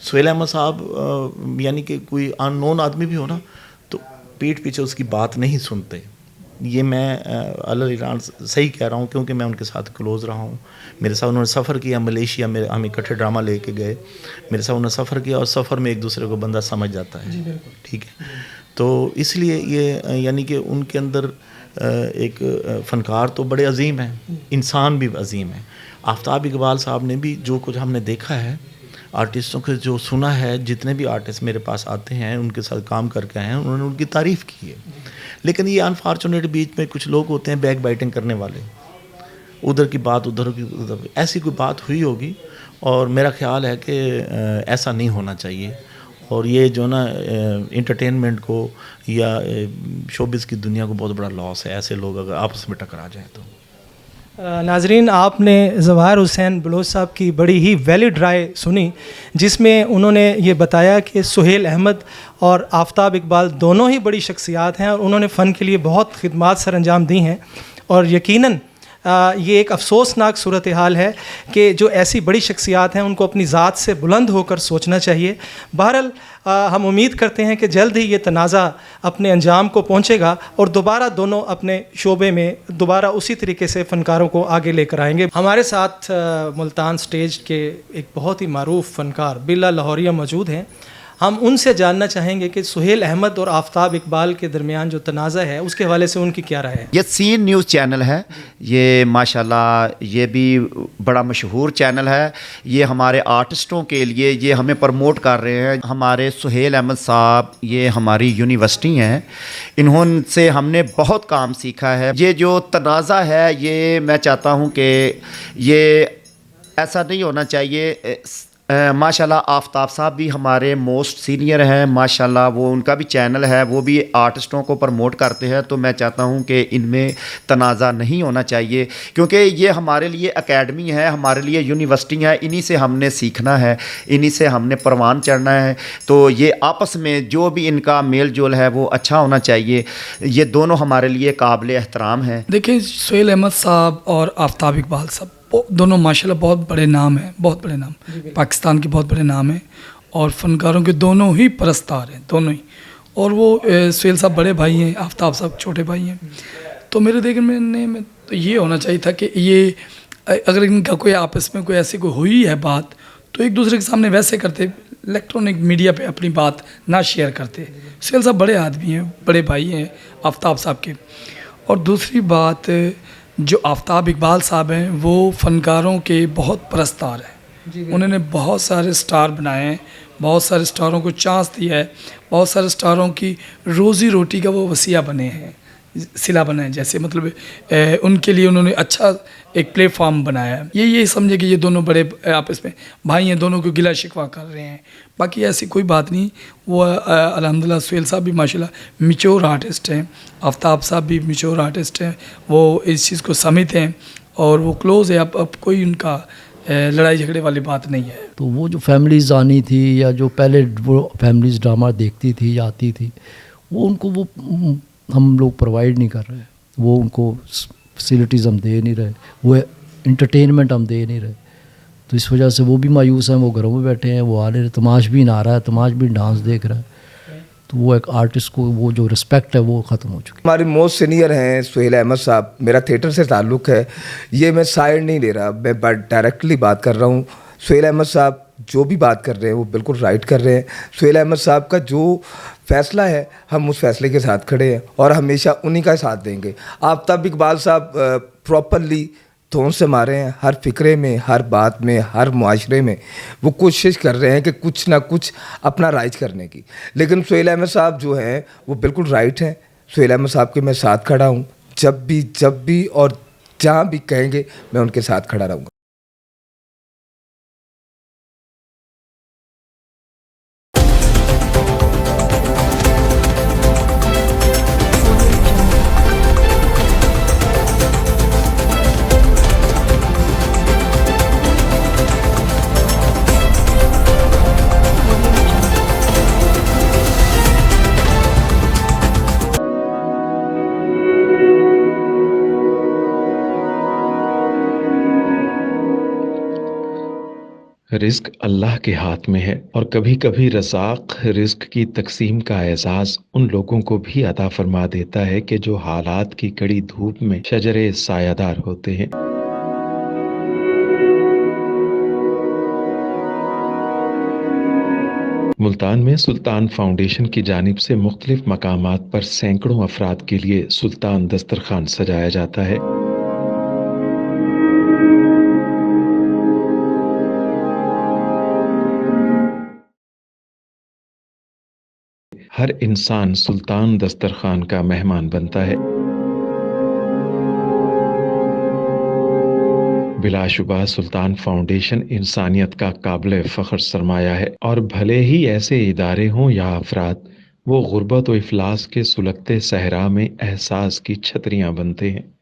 سہیل احمد صاحب یعنی کہ کوئی ان نون آدمی بھی ہو نا تو پیٹھ پیچھے اس کی بات نہیں سنتے. یہ میں اللہ صحیح کہہ رہا ہوں کیونکہ میں ان کے ساتھ کلوز رہا ہوں. میرے ساتھ انہوں نے سفر کیا ملیشیا میں, ہم اکٹھے ڈرامہ لے کے گئے, میرے ساتھ انہوں نے سفر کیا, اور سفر میں ایک دوسرے کو بندہ سمجھ جاتا ہے. ٹھیک ہے, تو اس لیے یہ یعنی کہ ان کے اندر ایک فنکار تو بڑے عظیم ہیں, انسان بھی عظیم ہیں. آفتاب اقبال صاحب نے بھی جو کچھ ہم نے دیکھا ہے, آرٹسٹوں کے جو سنا ہے, جتنے بھی آرٹسٹ میرے پاس آتے ہیں ان کے ساتھ کام کر کے آئے ہیں, انہوں نے ان کی تعریف کی ہے. لیکن یہ انفارچونیٹ بیچ میں کچھ لوگ ہوتے ہیں بیک بائٹنگ کرنے والے, ادھر کی بات ادھر کی ادھر, ایسی کوئی بات ہوئی ہوگی, اور میرا خیال ہے کہ ایسا نہیں ہونا چاہیے. اور یہ جو نا انٹرٹینمنٹ کو یا شوبز کی دنیا کو بہت بڑا لاس ہے ایسے لوگ اگر آپس میں ٹکرا جائیں تو. ناظرین, آپ نے ظواہر حسین بلوچ صاحب کی بڑی ہی ویلڈ رائے سنی, جس میں انہوں نے یہ بتایا کہ سہیل احمد اور آفتاب اقبال دونوں ہی بڑی شخصیات ہیں, اور انہوں نے فن کے لیے بہت خدمات سر انجام دی ہیں. اور یقیناً یہ ایک افسوسناک صورتحال ہے کہ جو ایسی بڑی شخصیات ہیں ان کو اپنی ذات سے بلند ہو کر سوچنا چاہیے. بہرحال ہم امید کرتے ہیں کہ جلد ہی یہ تنازع اپنے انجام کو پہنچے گا اور دوبارہ دونوں اپنے شعبے میں دوبارہ اسی طریقے سے فنکاروں کو آگے لے کر آئیں گے. ہمارے ساتھ ملتان سٹیج کے ایک بہت ہی معروف فنکار بلا لاہوریہ موجود ہیں. ہم ان سے جاننا چاہیں گے کہ سہیل احمد اور آفتاب اقبال کے درمیان جو تنازع ہے اس کے حوالے سے ان کی کیا رائے ہے. یہ سین نیوز چینل ہے, یہ ماشاءاللہ یہ بھی بڑا مشہور چینل ہے. یہ ہمارے آرٹسٹوں کے لیے یہ ہمیں پروموٹ کر رہے ہیں. ہمارے سہیل احمد صاحب یہ ہماری یونیورسٹی ہیں, انہوں سے ہم نے بہت کام سیکھا ہے. یہ جو تنازع ہے یہ میں چاہتا ہوں کہ یہ ایسا نہیں ہونا چاہیے. ماشاءاللہ آفتاب صاحب بھی ہمارے موسٹ سینئر ہیں, ماشاءاللہ وہ ان کا بھی چینل ہے, وہ بھی آرٹسٹوں کو پروموٹ کرتے ہیں. تو میں چاہتا ہوں کہ ان میں تنازع نہیں ہونا چاہیے, کیونکہ یہ ہمارے لیے اکیڈمی ہے, ہمارے لیے یونیورسٹی ہے, انہی سے ہم نے سیکھنا ہے, انہی سے ہم نے پروان چڑھنا ہے. تو یہ آپس میں جو بھی ان کا میل جول ہے وہ اچھا ہونا چاہیے. یہ دونوں ہمارے لیے قابل احترام ہیں. دیکھیں, سہیل احمد صاحب اور آفتاب اقبال صاحب دونوں ماشاءاللہ بہت بڑے نام ہیں, بہت بڑے نام, پاکستان کے بہت بڑے نام ہیں, اور فنکاروں کے دونوں ہی پرستار ہیں, دونوں ہی. اور وہ سہیل صاحب بڑے بھائی ہیں, آفتاب صاحب چھوٹے بھائی ہیں. تو میرے دیکھنے میں تو یہ ہونا چاہیے تھا کہ یہ اگر ان کا کوئی آپس میں کوئی ایسی کوئی ہوئی ہے بات تو ایک دوسرے کے سامنے ویسے کرتے, الیکٹرانک میڈیا پہ اپنی بات نہ شیئر کرتے. سہیل صاحب بڑے آدمی ہیں, بڑے بھائی ہیں آفتاب صاحب کے. اور دوسری بات, جو آفتاب اقبال صاحب ہیں وہ فنکاروں کے بہت پرستار ہیں. انہوں نے بہت سارے سٹار بنائے ہیں, بہت سارے سٹاروں کو چانس دیا ہے, بہت سارے سٹاروں کی روزی روٹی کا وہ وسیلہ بنے ہیں, صلہ بنا ہے. جیسے مطلب ان کے لیے انہوں نے اچھا ایک پلیٹ فارم بنایا ہے. یہ سمجھے کہ یہ دونوں بڑے آپس میں بھائی ہیں, دونوں کو گلہ شکوہ کر رہے ہیں. باقی ایسی کوئی بات نہیں. وہ الحمدللہ سہیل صاحب بھی ماشاءاللہ میچور آرٹسٹ ہیں, آفتاب صاحب بھی میچور آرٹسٹ ہیں, وہ اس چیز کو سمجھتے ہیں اور وہ کلوز ہے. اب کوئی ان کا لڑائی جھگڑے والی بات نہیں ہے. تو وہ جو فیملیز آنی تھی یا جو پہلے وہ فیملیز ڈرامہ دیکھتی تھی یا آتی تھی, وہ ان کو وہ ہم لوگ پرووائڈ نہیں کر رہے, وہ ان کو فیسلٹیز ہم دے نہیں رہے, وہ انٹرٹینمنٹ ہم دے نہیں رہے. تو اس وجہ سے وہ بھی مایوس ہیں, وہ گھروں میں بیٹھے ہیں, وہ آ رہے تماش بھی نہ آ رہا ہے, تماش بھی ڈانس دیکھ رہا ہے. تو وہ ایک آرٹسٹ کو وہ جو رسپیکٹ ہے وہ ختم ہو چکی ہے. ہمارے موسٹ سینئر ہیں سہیل احمد صاحب, میرا تھیٹر سے تعلق ہے, یہ میں سائڈ نہیں لے رہا, میں ڈائریکٹلی بات کر رہا ہوں. سہیل احمد صاحب جو بھی بات کر رہے ہیں وہ بالکل رائٹ کر رہے ہیں. سہیل احمد صاحب کا جو فیصلہ ہے ہم اس فیصلے کے ساتھ کھڑے ہیں اور ہمیشہ انہی کا ساتھ دیں گے. آفتاب اقبال صاحب پراپرلی دھون سے مارے ہیں, ہر فکرے میں, ہر بات میں, ہر معاشرے میں وہ کوشش کر رہے ہیں کہ کچھ نہ کچھ اپنا رائج کرنے کی. لیکن سہیل احمد صاحب جو ہیں وہ بالکل رائٹ ہیں. سہیل احمد صاحب کے میں ساتھ کھڑا ہوں, جب بھی اور جہاں بھی کہیں گے میں ان کے ساتھ کھڑا رہوں گا. رزق اللہ کے ہاتھ میں ہے اور کبھی کبھی رزاق رزق کی تقسیم کا اعزاز ان لوگوں کو بھی عطا فرما دیتا ہے کہ جو حالات کی کڑی دھوپ میں شجرے سایہ دار ہوتے ہیں۔ ملتان میں سلطان فاؤنڈیشن کی جانب سے مختلف مقامات پر سینکڑوں افراد کے لیے سلطان دسترخوان سجایا جاتا ہے۔ ہر انسان سلطان دسترخوان کا مہمان بنتا ہے۔ بلا شبہ سلطان فاؤنڈیشن انسانیت کا قابل فخر سرمایہ ہے، اور بھلے ہی ایسے ادارے ہوں یا افراد، وہ غربت و افلاس کے سلگتے صحرا میں احساس کی چھتریاں بنتے ہیں۔